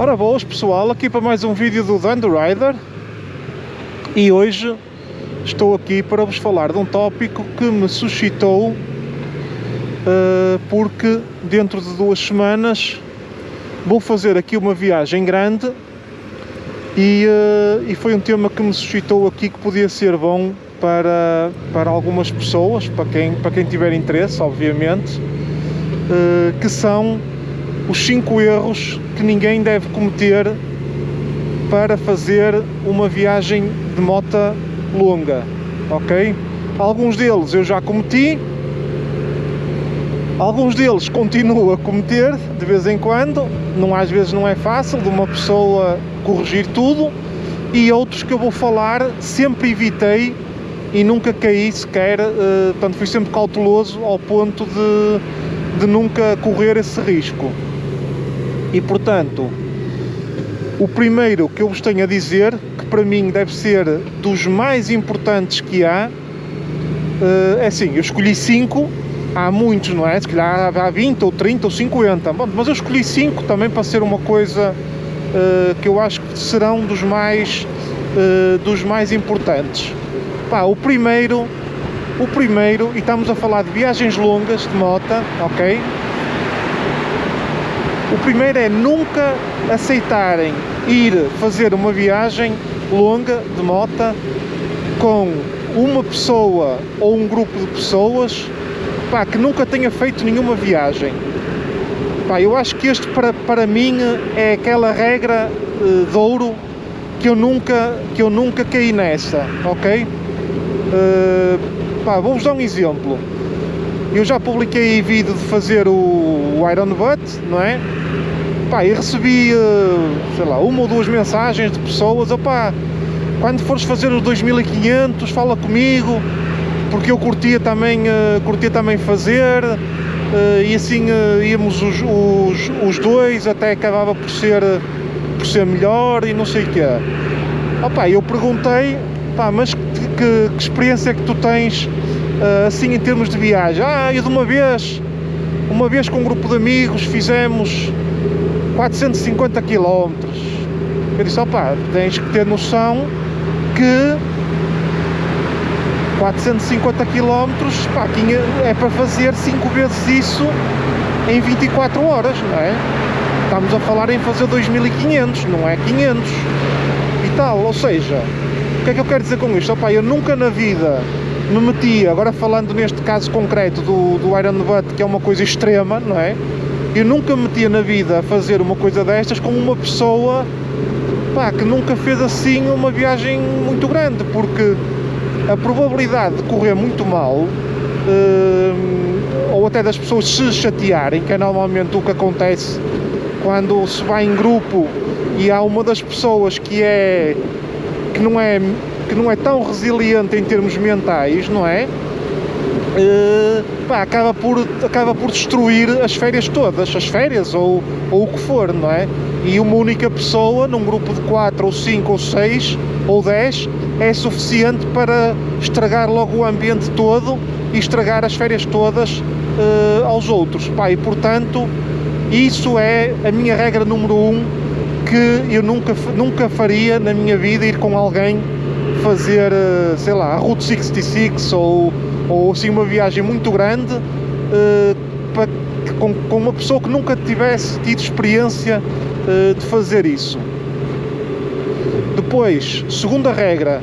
Ora boas pessoal, aqui para mais um vídeo do Dando Rider. E hoje estou aqui para vos falar de um tópico que me suscitou porque dentro de 2 semanas vou fazer aqui uma viagem grande e foi um tema que me suscitou aqui que podia ser bom para algumas pessoas, para quem tiver interesse, obviamente, que são os 5 erros que ninguém deve cometer para fazer uma viagem de moto longa, ok? Alguns deles eu já cometi, alguns deles continuo a cometer de vez em quando, às vezes não é fácil de uma pessoa corrigir tudo, e outros que eu vou falar sempre evitei e nunca caí sequer, portanto fui sempre cauteloso ao ponto de nunca correr esse risco. E portanto, o primeiro que eu vos tenho a dizer, que para mim deve ser dos mais importantes que há, é assim, eu escolhi 5, há muitos, não é? Se calhar há 20 ou 30 ou 50, bom, mas eu escolhi 5 também para ser uma coisa que eu acho que serão dos mais importantes. Pá, o primeiro, e estamos a falar de viagens longas de moto, ok? O primeiro é nunca aceitarem ir fazer uma viagem longa de moto com uma pessoa ou um grupo de pessoas, pá, que nunca tenha feito nenhuma viagem. Pá, eu acho que este para mim é aquela regra de ouro que eu nunca caí nessa, ok? Pá, vou-vos dar um exemplo. Eu já publiquei vídeo de fazer o Iron Butt, não é? Pá, e recebi, sei lá, 1 ou 2 mensagens de pessoas: opá, quando fores fazer os 2500 fala comigo, porque eu curtia também fazer, e assim íamos os dois, até acabava por ser melhor e não sei o quê. Opá, eu perguntei: pá, mas que experiência é que tu tens assim em termos de viagem? Eu de uma vez com um grupo de amigos fizemos 450 km. Eu disse: opá, tens que ter noção que 450 km, pá, é para fazer 5 vezes isso em 24 horas, não é? Estamos a falar em fazer 2500, não é 500 e tal. Ou seja, o que é que eu quero dizer com isto? Opá, eu nunca na vida me meti, agora falando neste caso concreto do Iron Butt, que é uma coisa extrema, não é? Eu nunca me metia na vida a fazer uma coisa destas com uma pessoa, pá, que nunca fez assim uma viagem muito grande, porque a probabilidade de correr muito mal, ou até das pessoas se chatearem, que é normalmente o que acontece quando se vai em grupo e há uma das pessoas que não é tão resiliente em termos mentais, não é? Pá, acaba por destruir as férias todas, as férias ou o que for, não é? E uma única pessoa num grupo de 4 ou 5 ou 6 ou 10 é suficiente para estragar logo o ambiente todo e estragar as férias todas aos outros. Pá, e portanto isso é a minha regra número 1, que eu nunca faria na minha vida, ir com alguém fazer, sei lá, a Route 66 ou assim uma viagem muito grande com uma pessoa que nunca tivesse tido experiência de fazer isso. Depois, segunda regra,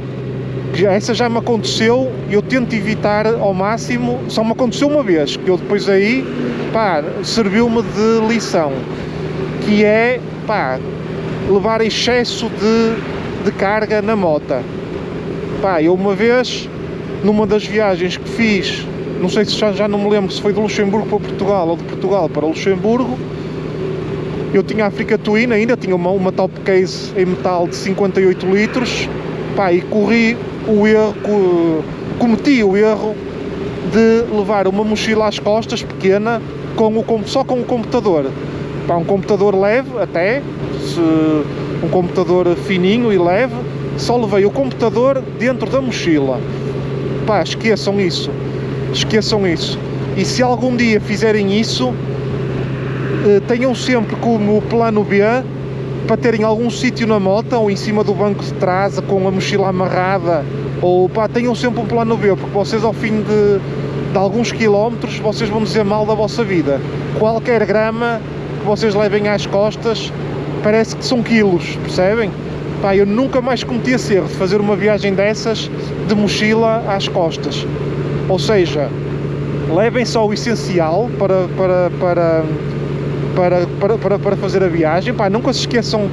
que essa já me aconteceu e eu tento evitar ao máximo, só me aconteceu uma vez, que eu depois aí, pá, serviu-me de lição, que é, pá, levar excesso de carga na moto. Pá, eu uma vez, numa das viagens que fiz, não sei se já não me lembro se foi de Luxemburgo para Portugal ou de Portugal para Luxemburgo, eu tinha a Africa Twin ainda, tinha uma top case em metal de 58 litros, pá, e cometi o erro de levar uma mochila às costas pequena só com o computador. Pá, um computador leve até, um computador fininho e leve, só levei o computador dentro da mochila. Pá, esqueçam isso. E se algum dia fizerem isso, tenham sempre como plano B para terem algum sítio na moto ou em cima do banco de trás com a mochila amarrada, ou pá, tenham sempre um plano B, porque vocês ao fim de alguns quilómetros vocês vão dizer mal da vossa vida. Qualquer grama que vocês levem às costas parece que são quilos, percebem? Pá, eu nunca mais cometi esse erro de fazer uma viagem dessas de mochila às costas. Ou seja, levem só o essencial para fazer a viagem. Pá, nunca se esqueçam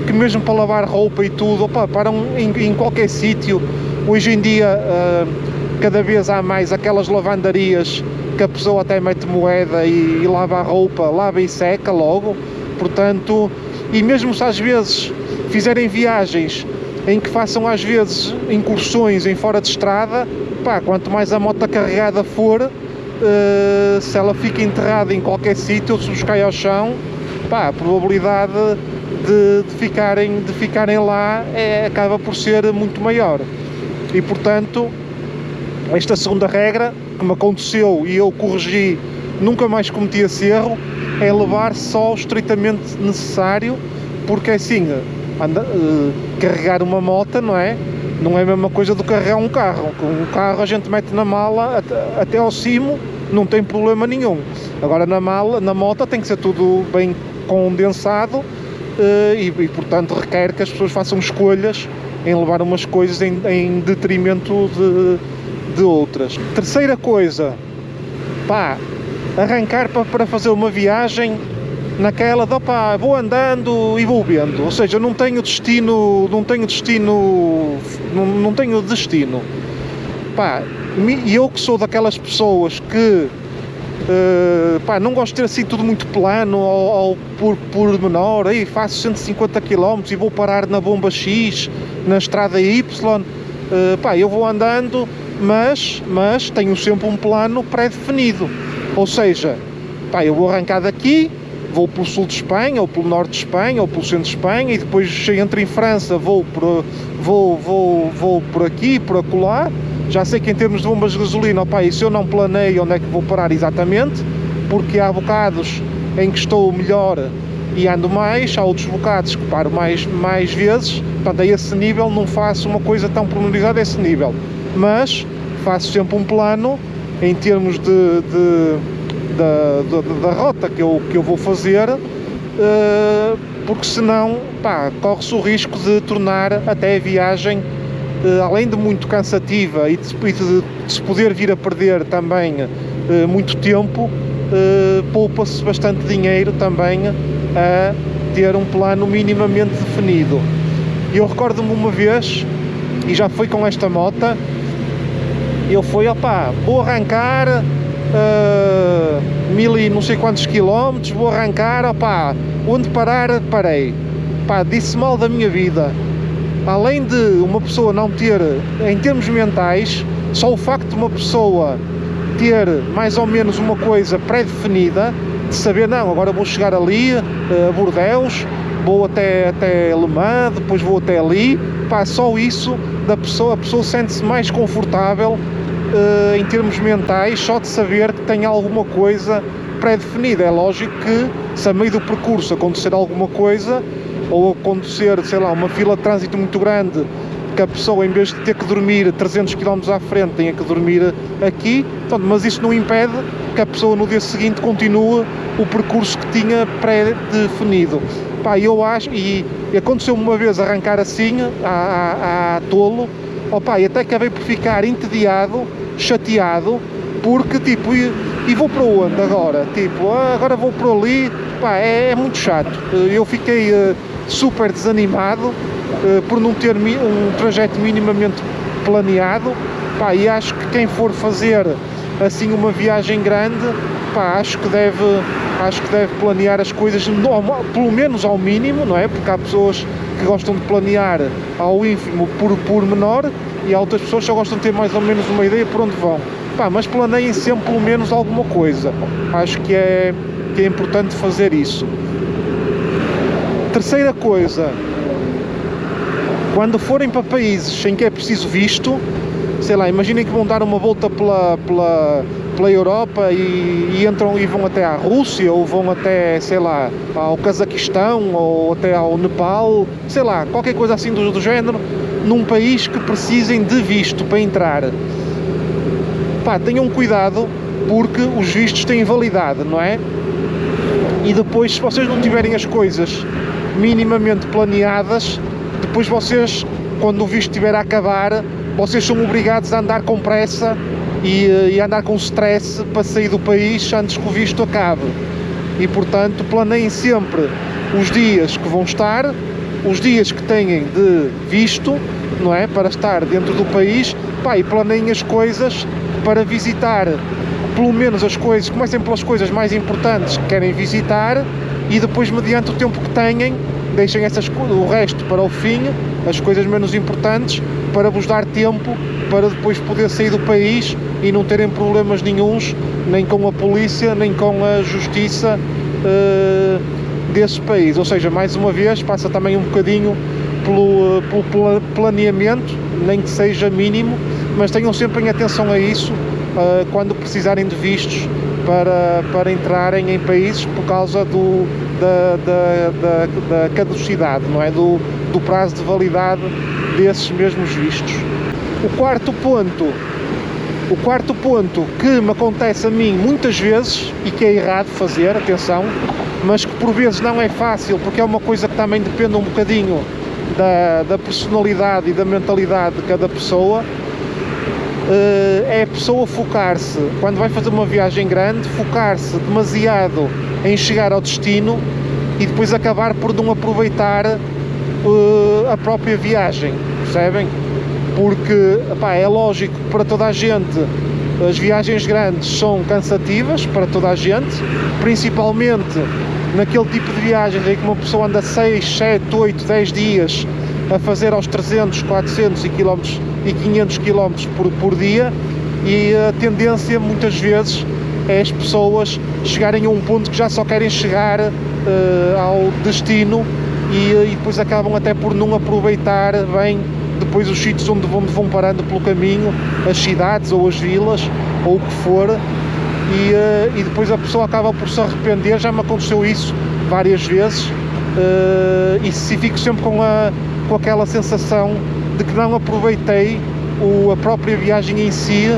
que mesmo para lavar roupa e tudo, opa, param em qualquer sítio. Hoje em dia cada vez há mais aquelas lavandarias que a pessoa até mete moeda e lava a roupa, lava e seca logo. Portanto, e mesmo se às vezes fizerem viagens em que façam às vezes incursões em fora de estrada, pá, quanto mais a moto carregada for, se ela fica enterrada em qualquer sítio ou se vos cai ao chão, pá, a probabilidade de ficarem lá acaba por ser muito maior. E portanto, esta segunda regra que me aconteceu e eu corrigi, nunca mais cometi esse erro, é levar só o estritamente necessário, porque assim, carregar uma moto, não é a mesma coisa do carregar um carro. Um carro a gente mete na mala até ao cimo, não tem problema nenhum. Agora na moto tem que ser tudo bem condensado, e portanto requer que as pessoas façam escolhas em levar umas coisas em detrimento de outras. Terceira coisa, pá, arrancar para fazer uma viagem naquela de, opá, vou andando e vou vendo, ou seja, não tenho destino, pá, e eu que sou daquelas pessoas que pá, não gosto de ter assim tudo muito plano ou por menor, aí faço 150 km e vou parar na bomba X, na estrada Y, pá, eu vou andando, mas tenho sempre um plano pré-definido, ou seja, pá, eu vou arrancar daqui, vou pelo sul de Espanha, ou pelo norte de Espanha, ou pelo centro de Espanha, e depois entro em França, vou por aqui, por acolá. Já sei que em termos de bombas de gasolina, opa, isso eu não planeio onde é que vou parar exatamente, porque há bocados em que estou melhor e ando mais, há outros bocados que paro mais vezes. Portanto, a esse nível não faço uma coisa tão pormenorizada a esse nível, mas faço sempre um plano em termos da rota que eu vou fazer, porque senão, pá, corre-se o risco de tornar até a viagem, além de muito cansativa e de se poder vir a perder também muito tempo, poupa-se bastante dinheiro também a ter um plano minimamente definido. Eu recordo-me uma vez, e já foi com esta moto, eu fui, opá, vou arrancar 1000 e não sei quantos quilómetros, vou arrancar, opá, onde parar, parei. Pá, disse mal da minha vida. Além de uma pessoa não ter, em termos mentais, só o facto de uma pessoa ter mais ou menos uma coisa pré-definida, de saber, não, agora vou chegar ali, a Bordeus, vou até Le Mans, depois vou até ali, pá, só isso, a pessoa sente-se mais confortável em termos mentais, só de saber que tem alguma coisa pré-definida. É lógico que se a meio do percurso acontecer alguma coisa, ou acontecer, sei lá, uma fila de trânsito muito grande, que a pessoa, em vez de ter que dormir 300 km à frente, tenha que dormir aqui, portanto, mas isso não impede que a pessoa no dia seguinte continue o percurso que tinha pré-definido. Pá, eu acho, e aconteceu-me uma vez arrancar assim, a tolo, opá, e até acabei por ficar entediado, chateado, porque tipo, e vou para onde agora? Tipo, agora vou por ali, pá, é muito chato. Eu fiquei super desanimado por não ter um trajeto minimamente planeado, pá, e acho que quem for fazer assim uma viagem grande, pá, acho que deve planear as coisas pelo menos ao mínimo, não é? Porque há pessoas que gostam de planear ao ínfimo por menor, e há outras pessoas que só gostam de ter mais ou menos uma ideia por onde vão. Pá, mas planeiem sempre pelo menos alguma coisa. Acho que é importante fazer isso. Terceira coisa, quando forem para países em que é preciso visto, sei lá, imaginem que vão dar uma volta pela Europa e entram e vão até à Rússia, ou vão até, sei lá, ao Cazaquistão, ou até ao Nepal, sei lá, qualquer coisa assim do género, num país que precisem de visto para entrar. Pá, tenham cuidado, porque os vistos têm validade, não é? E depois, se vocês não tiverem as coisas minimamente planeadas, depois vocês, quando o visto estiver a acabar, vocês são obrigados a andar com pressa e a andar com stress para sair do país antes que o visto acabe. E portanto, planeiem sempre os dias que vão estar, os dias que têm de visto, não é? Para estar dentro do país, pá, e planeiem as coisas para visitar, pelo menos as coisas, comecem pelas coisas mais importantes que querem visitar e depois, mediante o tempo que têm, deixem o resto para o fim, as coisas menos importantes, para vos dar tempo para depois poder sair do país e não terem problemas nenhuns, nem com a polícia, nem com a justiça desse país. Ou seja, mais uma vez, passa também um bocadinho pelo planeamento, nem que seja mínimo, mas tenham sempre em atenção a isso quando precisarem de vistos para entrarem em países por causa da caducidade, não é? Do prazo de validade desses mesmos vistos. O quarto ponto que me acontece a mim muitas vezes, e que é errado fazer, atenção, mas que por vezes não é fácil, porque é uma coisa que também depende um bocadinho da personalidade e da mentalidade de cada pessoa, é a pessoa focar-se, quando vai fazer uma viagem grande, focar-se demasiado em chegar ao destino e depois acabar por não aproveitar a própria viagem, percebem? Porque, epá, é lógico que para toda a gente as viagens grandes são cansativas, para toda a gente, principalmente naquele tipo de viagens em que uma pessoa anda 6, 7, 8, 10 dias a fazer aos 300, 400 km e 500 km por dia, e a tendência muitas vezes é as pessoas chegarem a um ponto que já só querem chegar ao destino e depois acabam até por não aproveitar bem depois os sítios onde vão parando pelo caminho, as cidades ou as vilas ou o que for, e depois a pessoa acaba por se arrepender. Já me aconteceu isso várias vezes, e fico sempre com aquela sensação de que não aproveitei a própria viagem em si,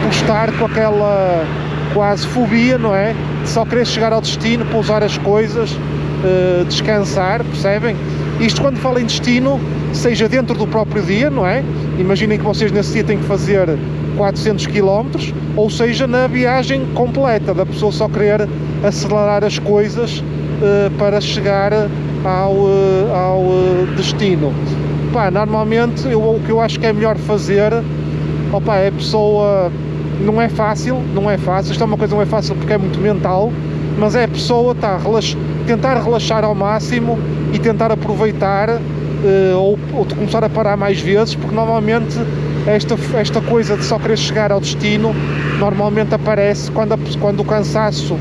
por estar com aquela quase fobia, não é? De só querer chegar ao destino, pousar as coisas, descansar, percebem? Isto quando falo em destino, seja dentro do próprio dia, não é? Imaginem que vocês nesse dia têm que fazer 400 km, ou seja, na viagem completa, da pessoa só querer acelerar as coisas para chegar ao destino. Pá, normalmente o que eu acho que é melhor fazer, opa, é a pessoa, não é fácil, isto é uma coisa, não é fácil porque é muito mental, mas é a pessoa tentar relaxar ao máximo e tentar aproveitar, ou de começar a parar mais vezes, porque normalmente esta coisa de só querer chegar ao destino normalmente aparece quando o cansaço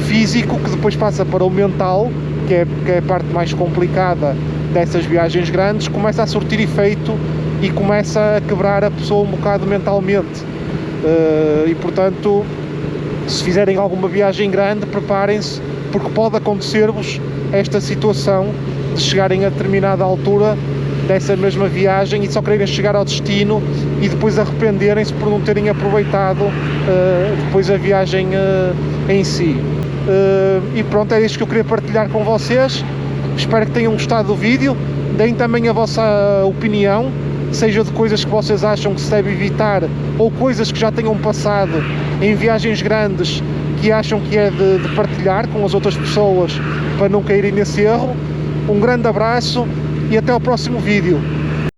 físico, que depois passa para o mental, que é a parte mais complicada dessas viagens grandes, começa a surtir efeito e começa a quebrar a pessoa um bocado mentalmente, e portanto, se fizerem alguma viagem grande, preparem-se, porque pode acontecer-vos esta situação de chegarem a determinada altura dessa mesma viagem e só quererem chegar ao destino e depois arrependerem-se por não terem aproveitado depois a viagem em si. E pronto, é isto que eu queria partilhar com vocês. Espero que tenham gostado do vídeo. Deem também a vossa opinião, seja de coisas que vocês acham que se deve evitar ou coisas que já tenham passado em viagens grandes que acham que é de partilhar com as outras pessoas para não caírem nesse erro. Um grande abraço e até ao próximo vídeo.